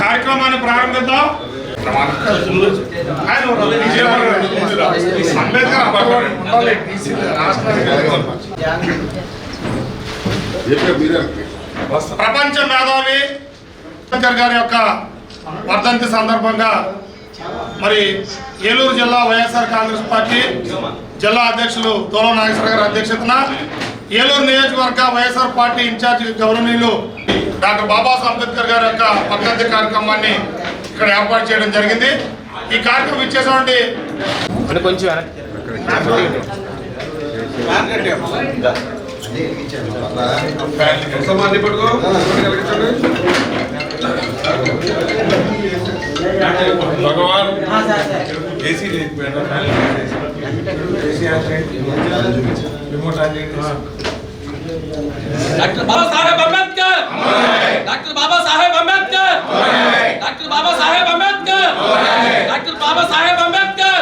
కార్యక్రమాన్ని ప్రారంభిద్దాం. ప్రపంచ మేధావి అంబేద్కర్ గారి యొక్క వర్ధంతి సందర్భంగా మరి ఏలూరు జిల్లా వైఎస్ఆర్ కాంగ్రెస్ పార్టీ జిల్లా అధ్యక్షులు తోల నాగేశ్వర గారి అధ్యక్షతన ఏలూరు నియోజకవర్గ వైఎస్ఆర్ పార్టీ ఇన్ఛార్జి గౌరవనీయులు డాక్టర్ బాబాసాహెబ్ అంబేద్కర్ గారి యొక్క వర్ధంతి కార్యక్రమాన్ని ఇక్కడ ఏర్పాటు చేయడం జరిగింది. ఈ కార్యక్రమం ఇచ్చేటువంటి కొంచెం भगवान AC doctor Baba Saheb Ambedkar, doctor Baba Saheb Ambedkar, doctor Baba Saheb Ambedkar, doctor Baba Saheb Ambedkar.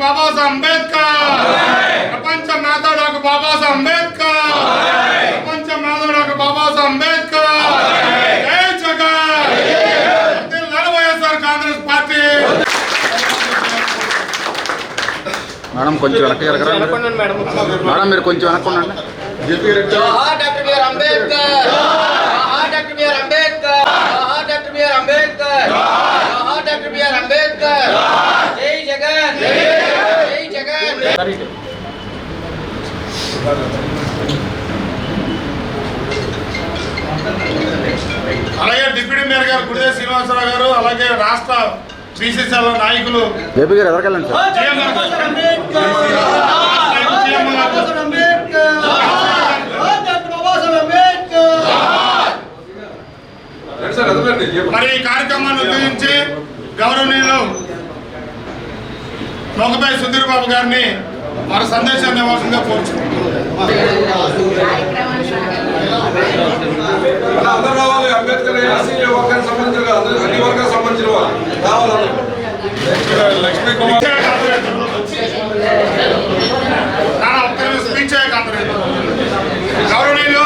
बाबा साहब अंबेडकर प्रपंच मेधा डॉक्टर बाबा साहब अंबेडकर प्रपंच मेधा डॉक्टर बाबा साहब अंबेडकर जय जगन వైఎస్ఆర్ కాంగ్రెస్ పార్టీ. మేడం కొంచెం వెనక్కి జరగరా మేడం, మీరు కొంచెం వెనక్కుండండి. జోహార్ డాక్టర్ బిఆర్ అంబేద్కర్, జోహార్ డాక్టర్ బిఆర్ అంబేద్కర్, జోహార్ డాక్టర్ బిఆర్ అంబేద్కర్, జోహార్ డాక్టర్ బిఆర్ అంబేద్కర్. జై జగన్, జై జగన్. అలాగే డిప్యూటీ మేయర్ గారు గుడిదే శ్రీనివాసరావు గారు, అలాగే రాష్ట్ర బీసీసీఎల్ నాయకులు జేపీ గారు ఎదరికెళ్ళండి సార్. మరి ఈ కార్యక్రమాన్ని ఉద్దేశించి గౌరవనీయులు నోకపై సుధీర్ బాబు గారిని మన సందేశాన్ని ఇవ్వాల్సిందిగా కోరుచున్నాం. అంబేద్కర్ వర్గానికి సంబంధించిన అన్ని వర్గాలకు సంబంధించిన వాళ్ళు కావాలి. లక్ష్మీ కుమార్ స్పీచ్ గౌరవనీయులు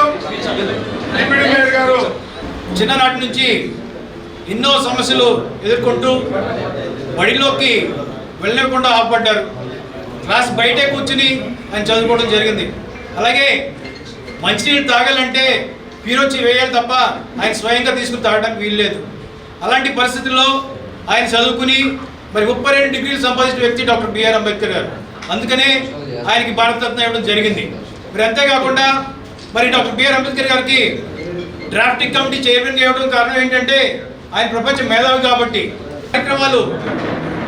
డిప్యూటీ మేయర్ గారు చిన్ననాటి నుంచి ఎన్నో సమస్యలు ఎదుర్కొంటూ బడిలోకి వెళ్ళకుండా ఆపడ్డారు. క్లాస్ బయటే కూర్చుని ఆయన చదువుకోవడం జరిగింది. అలాగే మంచినీళ్ళు తాగాలంటే పీరొచ్చి వేయాలి తప్ప ఆయన స్వయంగా తీసుకుని తాగడానికి వీల్లేదు. అలాంటి పరిస్థితుల్లో ఆయన చదువుకుని మరి 32 డిగ్రీలు సంపాదించిన వ్యక్తి డాక్టర్ బిఆర్ అంబేద్కర్ గారు. అందుకనే ఆయనకి భారతరత్న ఇవ్వడం జరిగింది. మరి అంతేకాకుండా మరి డాక్టర్ బిఆర్ అంబేద్కర్ గారికి డ్రాఫ్టింగ్ కమిటీ చైర్మన్గా ఇవ్వడం కారణం ఏంటంటే ఆయన ప్రపంచ మేధావి కాబట్టి కార్యక్రమాలు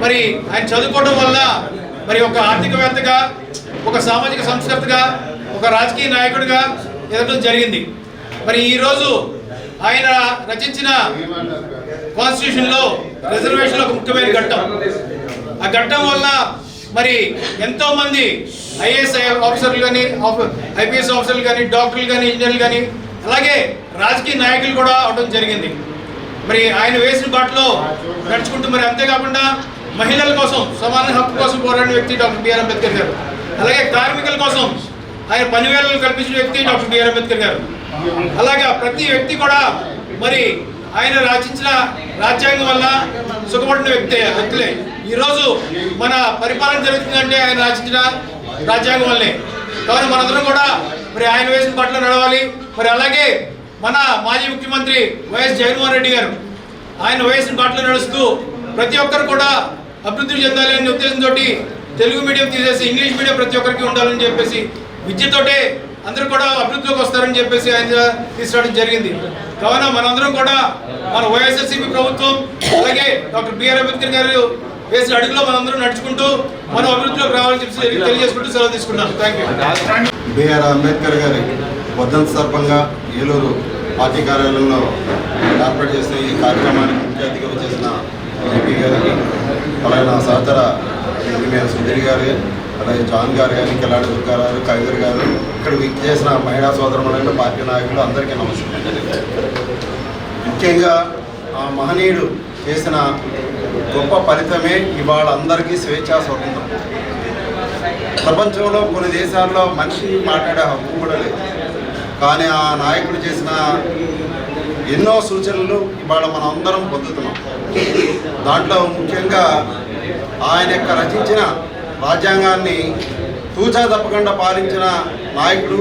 మరి ఆయన చదువుకోవడం వల్ల మరి ఒక ఆర్థికవేత్తగా, ఒక సామాజిక సంస్కర్తగా, ఒక రాజకీయ నాయకుడిగా ఎదగడం జరిగింది. మరి ఈరోజు ఆయన రచించిన కాన్స్టిట్యూషన్లో రిజర్వేషన్ ఒక ముఖ్యమైన ఘట్టం. ఆ ఘట్టం వల్ల మరి ఎంతోమంది ఐఏఎస్ ఆఫీసర్లు కానీ, ఐపీఎస్ ఆఫీసర్లు కానీ, డాక్టర్లు కానీ, ఇంజనీర్లు కానీ, అలాగే రాజకీయ నాయకులు కూడా అవడం జరిగింది. మరి ఆయన వేసిన బాటలో నడుచుకుంటూ మరి అంతేకాకుండా మహిళల కోసం సమాన హక్కు కోసం పోరాడిన వ్యక్తి డాక్టర్ బిఆర్ అంబేద్కర్ గారు. అలాగే కార్మికుల కోసం ఆయన పని వేళలు కల్పించిన వ్యక్తి డాక్టర్ బిఆర్ అంబేద్కర్ గారు. అలాగే ప్రతి వ్యక్తి కూడా మరి ఆయన రచించిన రాజ్యాంగం వల్ల సుఖపడిన వ్యక్తులే. ఈరోజు మన పరిపాలన జరుగుతుందంటే ఆయన రచించిన రాజ్యాంగం వల్లే. కావున మనందరం కూడా మరి ఆయన వేసిన బాటలో నడవాలి. మరి అలాగే మన మాజీ ముఖ్యమంత్రి వైఎస్ జగన్మోహన్ రెడ్డి గారు ఆయన వేసిన బాటలో నడుస్తూ ప్రతి ఒక్కరు కూడా అభివృద్ధి చెందాలి అనే ఉద్దేశంతో తెలుగు మీడియం తీసేసి ఇంగ్లీష్ మీడియం ప్రతి ఒక్కరికి ఉండాలని చెప్పేసి, విద్యతోటే అందరూ కూడా అభివృద్ధిలోకి వస్తారని చెప్పేసి ఆయన తీసుకురావడం జరిగింది. కావున మనందరం కూడా మన వైఎస్ఆర్సీపీ ప్రభుత్వం అలాగే డాక్టర్ బిఆర్ అంబేద్కర్ గారు వేసిన అడుగులో మనందరం నడుచుకుంటూ మనం అభివృద్ధిలోకి రావాలని చెప్పి తెలియజేసుకుంటూ సెలవు తీసుకున్నాను. Thank you. బిఆర్ అంబేద్కర్ గారి వర్ధంతి సందర్భంగా ఏలూరు పార్టీ కార్యాలయంలో ఏర్పాటు చేసిన ఈ కార్యక్రమానికి ముఖ్య అతిథిగా చేసిన జేపీ గారికి, అలాగే నా సహచర ఇంజనీర్ సుధీర్ గారు, అలాగే జాన్ గారు కానీ, కిలాడి దుర్గారావు, కవిగర్ గారు, ఇక్కడ విక్ చేసిన మహిళా సోదరులు, పార్టీ నాయకులు అందరికీ నమస్కారం. ముఖ్యంగా ఆ మహనీయుడు చేసిన గొప్ప ఫలితమే ఇవాళ అందరికీ స్వేచ్ఛా స్వాతంత్రం. ప్రపంచంలో కొన్ని దేశాల్లో మనిషి మాట్లాడే హక్కు కూడా లేదు. కానీ ఆ నాయకుడు చేసిన ఎన్నో సూచనలు ఇవాళ మనం అందరం పొందుతున్నాం. దాంట్లో ముఖ్యంగా ఆయన యొక్క రచించిన రాజ్యాంగాన్ని తూచా తప్పకుండా పాలించిన నాయకుడు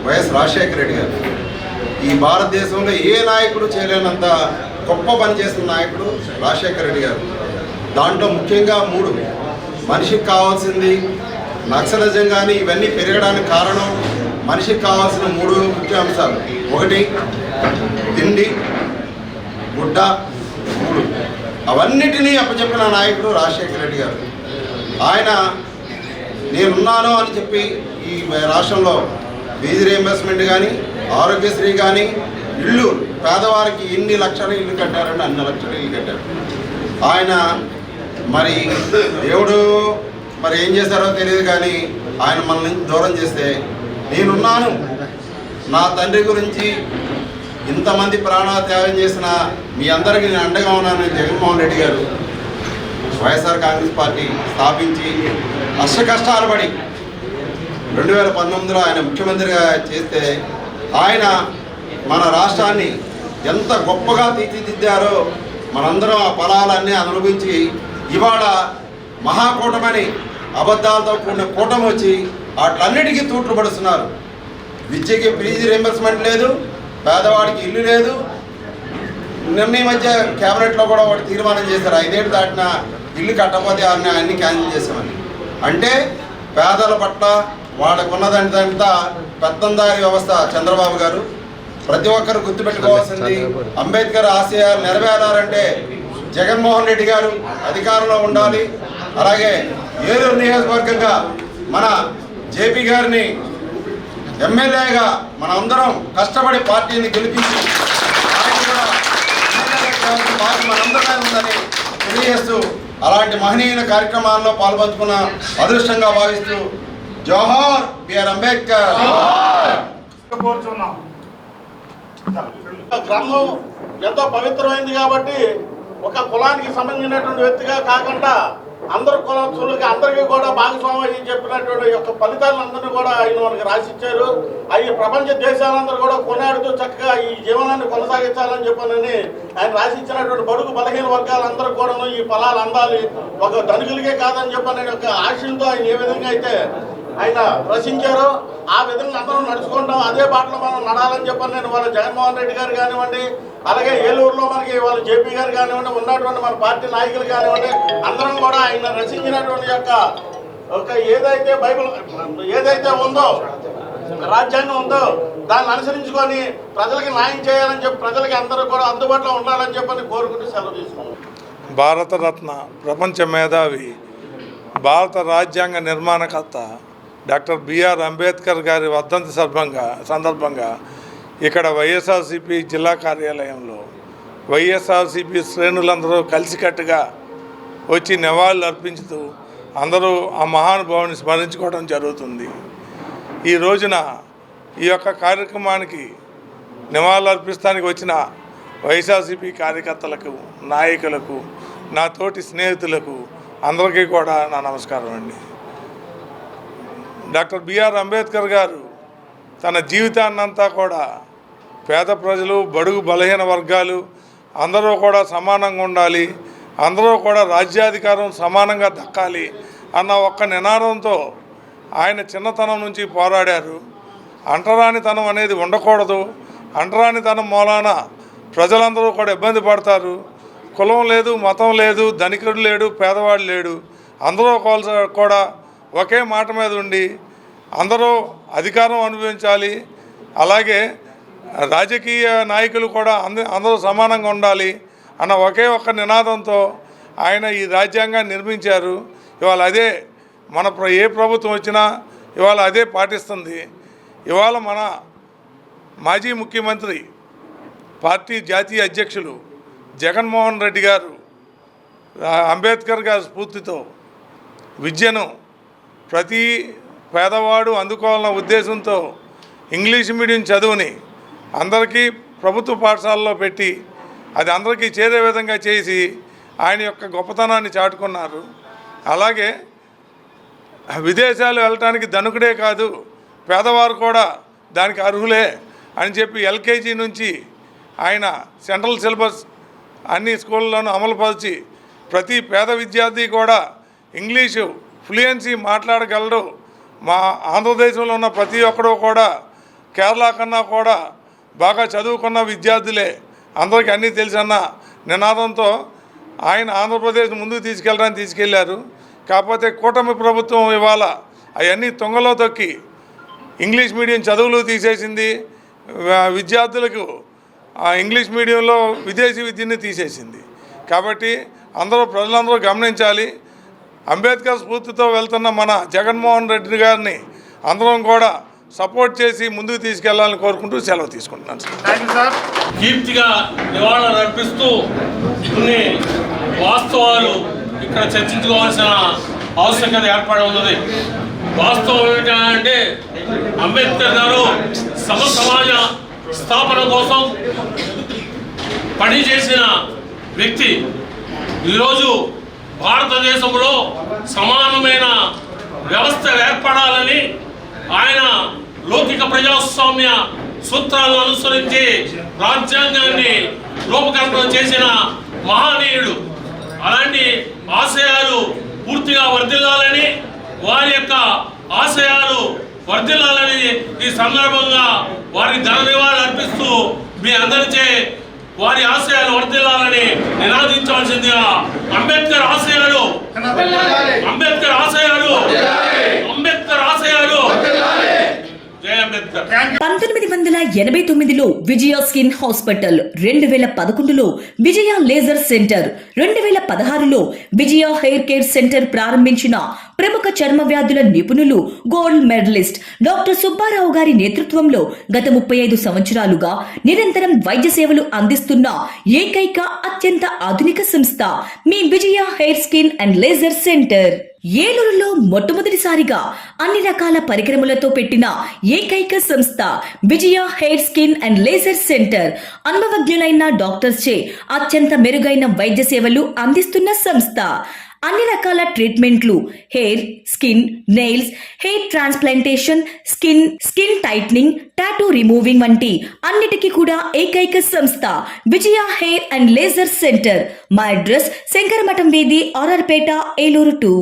వైఎస్ రాజశేఖర రెడ్డి గారు. ఈ భారతదేశంలో ఏ నాయకుడు చేయలేనంత గొప్ప పని చేసిన నాయకుడు రాజశేఖర రెడ్డి గారు. దాంట్లో ముఖ్యంగా 3 మనిషికి కావాల్సింది నక్సలిజం కానీ ఇవన్నీ పెరగడానికి కారణం మనిషికి కావాల్సిన 3 ముఖ్య అంశాలు. 1 తిండి, గుడ్డ, 3 అవన్నిటినీ అప్పచెప్పిన నాయకుడు రాజశేఖర రెడ్డి గారు. ఆయన నేనున్నాను అని చెప్పి ఈ రాష్ట్రంలో ఫీజు రీయింబర్స్మెంట్ కానీ, ఆరోగ్యశ్రీ కానీ, ఇల్లు పేదవారికి ఇన్ని లక్షల ఇల్లు కట్టారంటే అన్ని లక్షల ఇల్లు కట్టారు. ఆయన మరి దేవుడు మరి ఏం చేశారో తెలియదు కానీ ఆయన మనల్ని దూరం చేస్తే, నేనున్నాను నా తండ్రి గురించి ఇంతమంది ప్రాణత్యాగం చేసిన మీ అందరికీ నేను అండగా ఉన్నానని జగన్మోహన్ రెడ్డి గారు వైఎస్ఆర్ కాంగ్రెస్ పార్టీ స్థాపించి అష్ట కష్టాలు పడి 2019లో ఆయన ముఖ్యమంత్రిగా చేస్తే ఆయన మన రాష్ట్రాన్ని ఎంత గొప్పగా తీర్చిదిద్దారో మనందరం ఆ ఫలాలన్నీ అనుభవించి ఇవాళ మహాకూటమని అబద్ధాలతో కూడిన కూటమి వచ్చి వాటన్నిటికీ తూట్లు పడుతున్నారు. విద్యకి ఫీజు రీయింబర్స్మెంట్ లేదు, పేదవాడికి ఇల్లు లేదు. నిన్న ఈ మధ్య క్యాబినెట్లో కూడా ఒకటి తీర్మానం చేశారు, 5 ఏళ్ళు దాటిన ఇల్లు కట్టకపోతే అన్ని క్యాన్సిల్ చేసామని. అంటే పేదల పట్ల వాళ్ళకున్నదంతా పెత్తందారి వ్యవస్థ చంద్రబాబు గారు. ప్రతి ఒక్కరు గుర్తుపెట్టుకోవాల్సింది, అంబేద్కర్ ఆశయాలు నెరవేరాలంటే జగన్మోహన్ రెడ్డి గారు అధికారంలో ఉండాలి. అలాగే ఏలూరు నియోజకవర్గంగా మన జేపీ గారిని ఎమ్మెల్యేగా మన అందరం కష్టపడి పార్టీని గెలిపించి పార్టీ మనందరిలో ఉందని తెలియజేస్తూ అలాంటి మహనీయుల కార్యక్రమాల్లో పాల్పంచుకున్న అదృష్టంగా భావిస్తూ జోహార్ బిఆర్ అంబేద్కర్. గ్రంథం ఎంతో పవిత్రమైంది కాబట్టి ఒక కులానికి సంబంధించినటువంటి వ్యక్తిగా కాకుండా అందరు కులస్తులకి అందరికీ కూడా భాగస్వామ్యం చెప్పినటువంటి యొక్క ఫలితాలందరినీ కూడా ఆయన మనకి రాసిచ్చారు. అవి ప్రపంచ దేశాలందరూ కూడా కొనాడుతూ చక్కగా ఈ జీవనాన్ని కొనసాగించాలని చెప్పనని ఆయన రాసిచ్చినటువంటి బడుగు బలహీన వర్గాలందరూ కూడా ఈ ఫలాలు అందాలి, ఒక ధనికులకే కాదని చెప్పని ఒక ఆశయంతో ఆయన ఏ విధంగా అయితే ఆయన రచించారో ఆ విధంగా అందరం నడుచుకుంటాం. అదే బాటలో మనం నడాలని చెప్పని నేను వాళ్ళ జగన్మోహన్ రెడ్డి గారు కానివ్వండి, అలాగే ఏలూరులో మనకి వాళ్ళ జేపీ గారు కానివ్వండి, ఉన్నటువంటి మన పార్టీ నాయకులు కానివ్వండి, అందరం కూడా ఆయన రచించినటువంటి యొక్క ఏదైతే బైబిల్ ఏదైతే ఉందో రాజ్యాంగం ఉందో దాన్ని అనుసరించుకొని ప్రజలకి న్యాయం చేయాలని చెప్పి ప్రజలకి అందరూ కూడా అందుబాటులో ఉండాలని చెప్పని కోరుకుంటూ సెలవు తీసుకున్నాం. భారతరత్న ప్రపంచ మేధావి భారత రాజ్యాంగ నిర్మాణకర్త డాక్టర్ బిఆర్ అంబేద్కర్ గారి వర్ధంతి సందర్భంగా ఇక్కడ వైఎస్ఆర్సీపీ జిల్లా కార్యాలయంలో వైఎస్ఆర్సీపీ శ్రేణులందరూ కలిసికట్టుగా వచ్చి నివాళులు అర్పించుతూ అందరూ ఆ మహానుభావుని స్మరించుకోవడం జరుగుతుంది. ఈ రోజున ఈ యొక్క కార్యక్రమానికి నివాళులు అర్పిస్తానికి వచ్చిన వైఎస్ఆర్సీపీ కార్యకర్తలకు, నాయకులకు, నా తోటి స్నేహితులకు అందరికీ కూడా నా నమస్కారం అండి. డాక్టర్ బిఆర్ అంబేద్కర్ గారు తన జీవితాన్నంతా కూడా పేద ప్రజలు, బడుగు బలహీన వర్గాలు అందరూ కూడా సమానంగా ఉండాలి, అందరూ కూడా రాజ్యాధికారం సమానంగా దక్కాలి అన్న ఒక్క నినాదంతో ఆయన చిన్నతనం నుంచి పోరాడారు. అంటరానితనం అనేది ఉండకూడదు, అంటరానితనం మూలాన ప్రజలందరూ కూడా ఇబ్బంది పడతారు. కులం లేదు, మతం లేదు, ధనికుడు లేడు, పేదవాడు లేడు, అందరూ కూడా ఒకే మాట మీద ఉండి అందరూ అధికారం అనుభవించాలి, అలాగే రాజకీయ నాయకులు కూడా అందరూ సమానంగా ఉండాలి అన్న ఒకే ఒక్క నినాదంతో ఆయన ఈ రాజ్యాంగాన్ని నిర్మించారు. ఇవాళ అదే ఏ ప్రభుత్వం వచ్చినా ఇవాళ అదే పాటిస్తుంది. ఇవాళ మన మాజీ ముఖ్యమంత్రి, పార్టీ జాతీయ అధ్యక్షులు జగన్మోహన్ రెడ్డి గారు అంబేద్కర్ గారి స్ఫూర్తితో విద్యను ప్రతి పేదవాడు అందుకోవాలన్న ఉద్దేశంతో ఇంగ్లీష్ మీడియం చదువుని అందరికీ ప్రభుత్వ పాఠశాలలో పెట్టి అది అందరికీ చేరే విధంగా చేసి ఆయన యొక్క గొప్పతనాన్ని చాటుకున్నారు. అలాగే విదేశాలు వెళ్ళటానికి ధనుకుడే కాదు, పేదవారు కూడా దానికి అర్హులే అని చెప్పి ఎల్కేజీ నుంచి ఆయన సెంట్రల్ సిలబస్ అన్ని స్కూళ్ళలోనూ అమలుపరిచి ప్రతి పేద విద్యార్థి కూడా ఇంగ్లీషు ఫ్లూయెన్సీ మాట్లాడగలడు. మా ఆంధ్రదేశంలో ఉన్న ప్రతి ఒక్కడూ కూడా కేరళ కన్నా కూడా బాగా చదువుకున్న విద్యార్థులే, అందరికీ అన్నీ తెలుసన్న నినాదంతో ఆయన ఆంధ్రప్రదేశ్ ముందుకు తీసుకెళ్లారు. కాకపోతే కూటమి ప్రభుత్వం ఇవాళ అవన్నీ తొంగలో తొక్కి ఇంగ్లీష్ మీడియం చదువులు తీసేసింది, విద్యార్థులకు ఇంగ్లీష్ మీడియంలో విదేశీ విద్యని తీసేసింది. కాబట్టి ప్రజలందరూ గమనించాలి. అంబేద్కర్ స్ఫూర్తితో వెళ్తున్న మన జగన్మోహన్ రెడ్డి గారిని అందరం కూడా సపోర్ట్ చేసి ముందుకు తీసుకెళ్లాలని కోరుకుంటూ సెలవు తీసుకుంటున్నాను. కీర్తిగా నివాళులు అర్పిస్తూ కొన్ని వాస్తవాలు ఇక్కడ చర్చించుకోవాల్సిన ఆవశ్యకత ఏర్పడి ఉన్నది. వాస్తవం ఏమిటంటే అంబేద్కర్ గారు సమాజ స్థాపన కోసం పనిచేసిన వ్యక్తి. ఈరోజు భారతదేశంలో సమానమైన వ్యవస్థ ఏర్పడాలని ఆయన లౌకిక ప్రజాస్వామ్య సూత్రాలను అనుసరించి రాజ్యాంగాన్ని రూపకల్పన చేసిన మహనీయుడు. అలాంటి ఆశయాలు పూర్తిగా వర్ధిల్లాలని, వారి యొక్క ఆశయాలు వర్ధిల్లాలని ఈ సందర్భంగా వారికి ఘన నివాళులు అర్పిస్తూ మీ అందరిచే వారి ఆశయాలు వర్ధిల్లాలని నినాదించవలసిందిగా అంబేద్కర్ ఆశయాలు 1989లో విజయ స్కిన్ హాస్పిటల్, 2011లో విజయ లేజర్ సెంటర్, 2016లో విజయ హెయిర్ కేర్ సెంటర్ ప్రారంభించిన ప్రముఖ చర్మ వ్యాధుల నిపుణులు, గోల్డ్ మెడలిస్ట్ డాక్టర్ సుబ్బారావు గారి నేతృత్వంలో గత 35 సంవత్సరాలుగా నిరంతరం వైద్య సేవలు అందిస్తున్న ఏకైక అత్యంత ఆధునిక సంస్థ మీ Vijaya hair skin and laser centre. ఏలూరులో మొట్టమొదటిసారిగా అన్ని రకాల పరికరములతో పెట్టిన ఏకైక సంస్థ Vijaya hair skin and laser centre. అనుభవజ్ఞులైన డాక్టర్స్ చే అత్యంత మెరుగైన వైద్య సేవలు అందిస్తున్న సంస్థ. అన్ని రకాల ట్రీట్మెంట్లు, hair, skin, nails, hair transplantation, skin tightening, tattoo removing వంటి అన్నిటికీ కూడా ఏకైక సంస్థ Vijaya hair and laser centre. మా అడ్రస్ శంకరమఠం వీధి, ఆర్ఆర్పేట, ఏలూరు 2.